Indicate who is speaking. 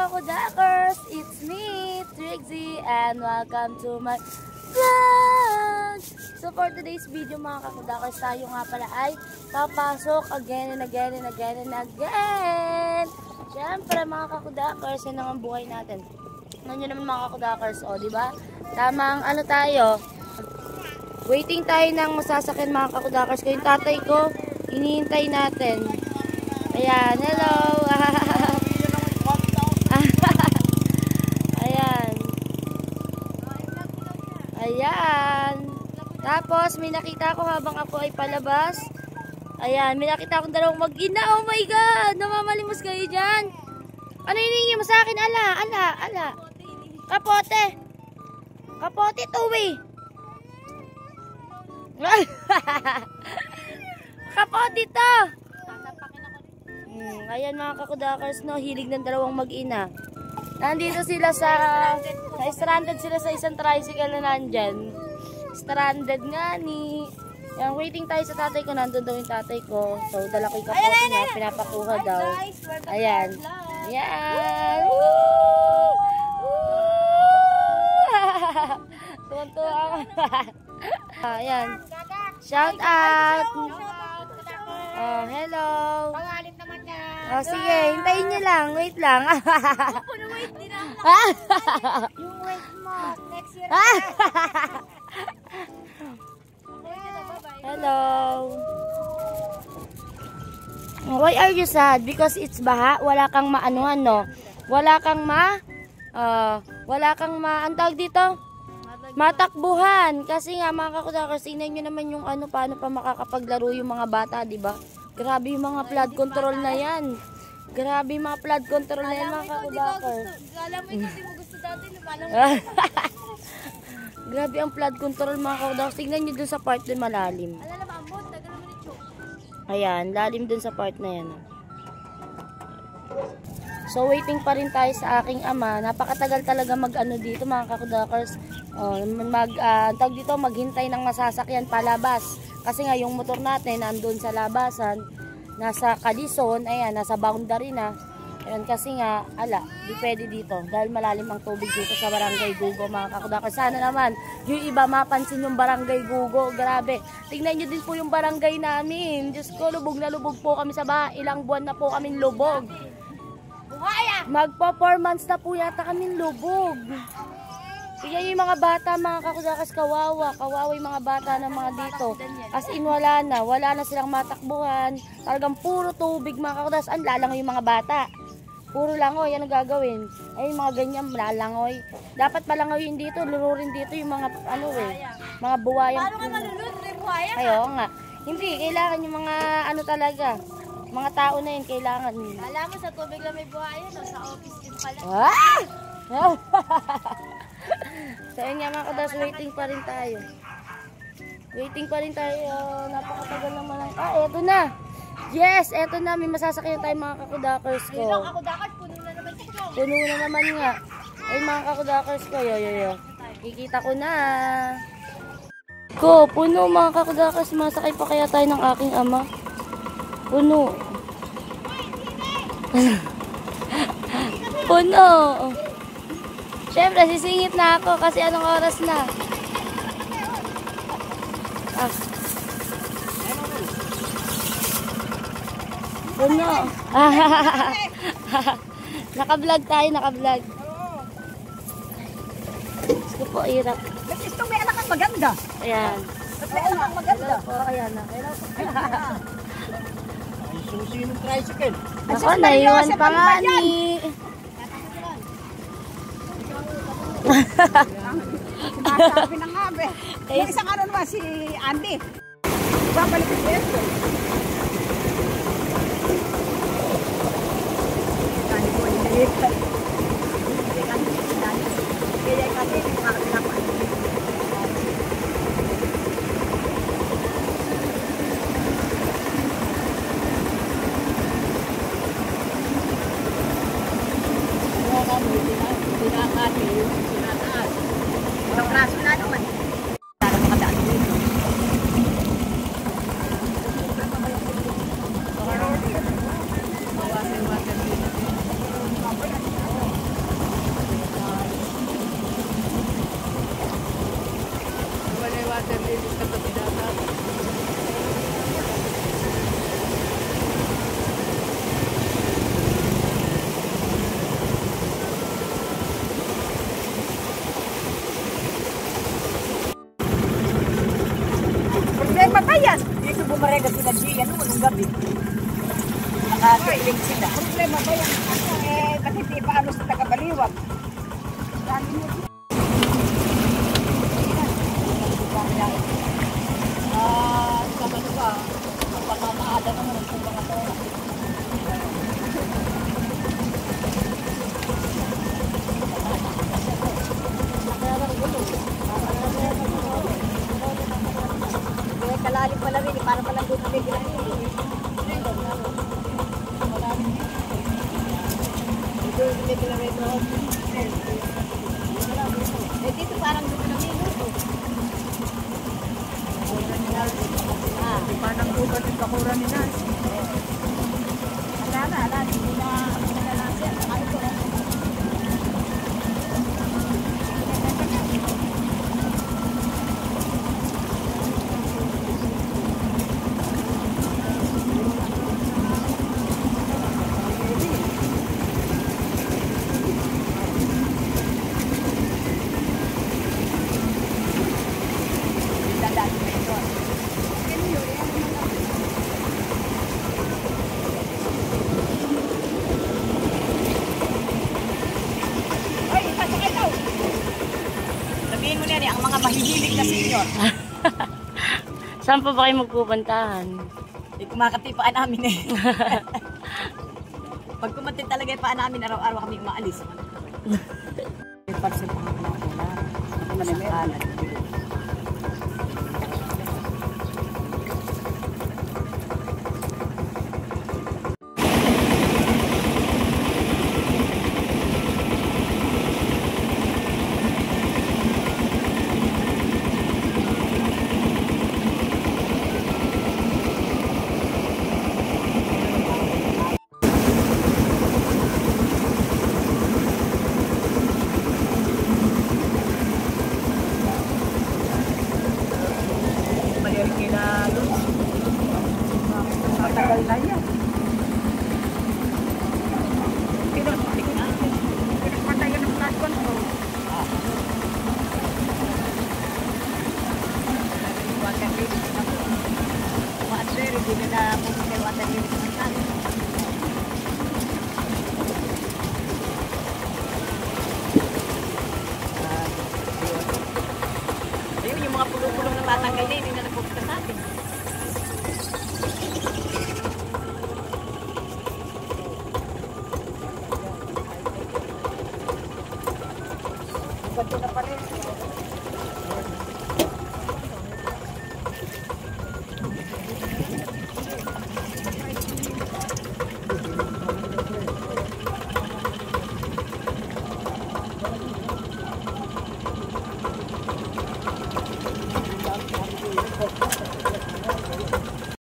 Speaker 1: kakudakers! It's me, Trixie, and welcome to my vlog! So for today's video mga kakudakers, tayo nga pala ay papasok again and again and again and again! Siyempre mga kakudakers, yan ang buhay natin. Ano nyo naman mga kakudakers, o diba? Tamang ano tayo, waiting tayo ng masasakyan mga kakudakers. Kaya yung tatay ko, hinihintay natin. Ayan, hello! Ayan. Ayan. Tapos, may nakita ako habang ako ay palabas. Ayan, may nakita akong dalawang mag-ina. Oh my God! Namamalimos kayo dyan. Ano hiningi mo sa akin? Ala. Kapote. Kapote tuwi. Kapote to. Ayan mga kakudakers, no, hilig ng dalawang mag-ina. Nandito sila stranded sila sa isang tricycle na nandyan. Stranded nga ni. Yan, waiting tayo sa tatay ko. Nandun daw yung tatay ko. So, dala ko yung kapote niya. Pinapakuha daw. Ayan. Ayan. Tuwan-tuwa. Ayan. Shout out. Oh, hello.
Speaker 2: Pangalit naman niya.
Speaker 1: Oh, sige, hintayin niyo lang. Wait lang.
Speaker 2: Puno wait din ako. Yung wait mo, next year.
Speaker 1: Hello. Why are you sad? Because it's baha. Wala kang maanuhan, no? Wala kang ang tawag dito? Matakbuhan. Kasi nga mga kakudakers, tingnan nyo naman yung ano, paano pa makakapaglaro yung mga bata, di ba? Grabe yung mga flood control na yan. Grabe yung mga flood control na yan mga kakudakers.
Speaker 2: Alam mo, hindi mo gusto dati.
Speaker 1: Grabe ang flood control mga kakudakers. Tingnan nyo dun sa part dun malalim.
Speaker 2: Alala ba, amot? Tagal naman ito.
Speaker 1: Ayan, lalim dun sa part na yan. So, waiting pa rin tayo sa aking ama. Napakatagal talaga mag-ano dito mga kakudakers. Tawag dito, maghintay ng masasakyan palabas. Kasi nga yung motor natin nandun sa labasan, nasa Kadison, ayan, nasa boundary na. Ayan, kasi nga, di pwede dito. Dahil malalim ang tubig dito sa Barangay Gugo mga kakudakers. Sana naman, yung iba mapansin yung Barangay Gugo. Grabe. Tingnan nyo din po yung barangay namin. Diyos ko, lubog na lubog po kami sa baha. Ilang buwan na po kami lubog. Magpo 4 months na po yata kami lubog. Yan yung mga bata, mga kakudakers, kawawa yung mga bata ng mga dito. As in, wala na silang matakbuhan. Talagang puro tubig mga kakudakers. Ang lalangoy yung mga bata. Puro langoy, ano gagawin? Ay, mga ganyan, lalangoy. Dapat palangoyin dito, lururin dito yung mga, mga buwayang.
Speaker 2: Paano ka malulod? May buhaya ka?
Speaker 1: Ayo nga. Hindi, kailangan yung mga, talaga. Mga tao na yun, kailangan.
Speaker 2: Alam mo, sa tubig lang may buhaya, no? Sa office din pala.
Speaker 1: Ah! So, yun nga mga kakudakers, waiting pa rin tayo. Napakatagal naman lang. Eto na. Yes, eto na. May masasakyan tayo mga kakudakers ko.
Speaker 2: Yung kakudakers, puno na naman ito.
Speaker 1: Puno na naman nga. Ay mga kakudakers ko, yo. Kikita ko na. Puno mga kakudakers. Masakay pa kaya tayo ng aking ama. Puno. Puno. Siyempre, sisingit na ako kasi anong oras na. Puno. Naka-vlog tayo, naka-vlog. Gusto po, hirap.
Speaker 2: Gusto may anak ang maganda.
Speaker 1: Ayan.
Speaker 2: May anak ang maganda.
Speaker 1: Ayan na.
Speaker 3: Ay, susi ng tricycle.
Speaker 1: Ako, naiwan pa nga ni.
Speaker 2: Sabi na nga, be. Yung isang ano naman, si Andy. Babalik ko ito. Ilang raso na naman. Para makadaan dito. Nakailing sila. Problema ba yan? Ako ba't hindi pa ano sa taga-baliwag? Dami mo.
Speaker 3: Sa ano ba? Ang pangamaada naman ang kung mga pera.
Speaker 2: Kalalim pala rin, para palang doon kami ginagawa. Eh dito parang doon kami luto. Parang doon kami bakura ni Nas. Ala, hindi na siya. Ano to? Sabihin mo na yan, ang mga mahihilig na senior.
Speaker 1: Saan pa ba kayo magpupuntahan?
Speaker 2: Kumakatipaan namin eh. Pag kumatin talaga yung paan namin, araw-araw kami umaalis. Parcel pa nga pala. Ako na may alat. Matagal na yan. Pinagpatik na. Pinagpatayan ng flash control. Water limit na po. Water, hindi na pumunta yung water limit na kami. Ayun, yung mga pulong-pulong na matanggal na, hindi na nagpupunta sa atin. Ganito na pa rin.